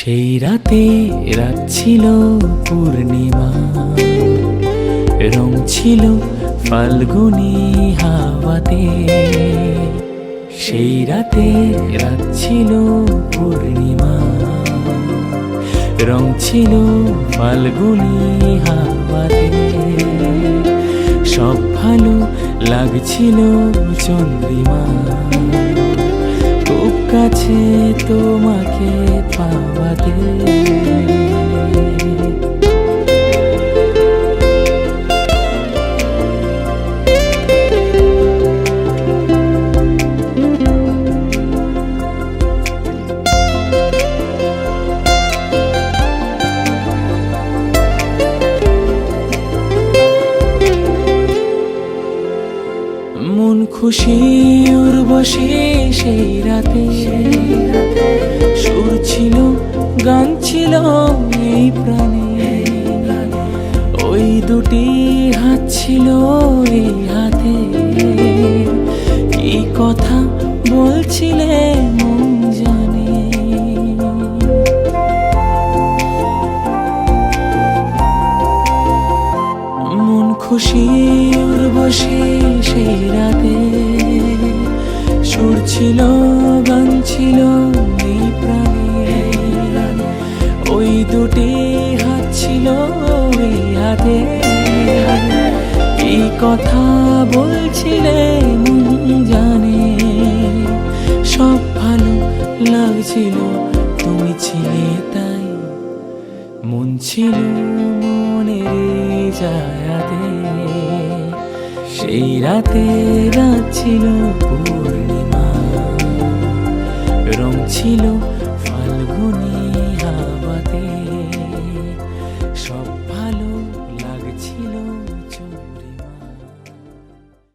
সেই রাতে রাত ছিল পূর্ণিমা, রং ছিল ফাল্গুনি হাওয়াতে। সেই রাতে রাত ছিল পূর্ণিমা, রং ছিল ফাল্গুনি হাওয়াতে। সব ভালো লাগছিল চন্দ্রিমা, খুব কাছে তোমাকে পাওয়াতে। মন খুশি উর্বশী সেই রাতে, সুর ছিল গান ছিল এই প্রাণে। ওই দুটি হাত ছিল এই হাতে, কি কথা বলছিলে মন জানে। মন খুশি উর্বশী সেই রাতে, সুর ছিল গান ছিল এই প্রাণে। ওই দুটি হাত ছিল এই হাতে, কি কথা বলছিলে মন জানে। সব ভালো লাগছিল তুমি ছিলে তাই, মন ছিল মনের জায়গাতে। সেই রাতে রাত ছিল পূর্ণিমা, রং ছিল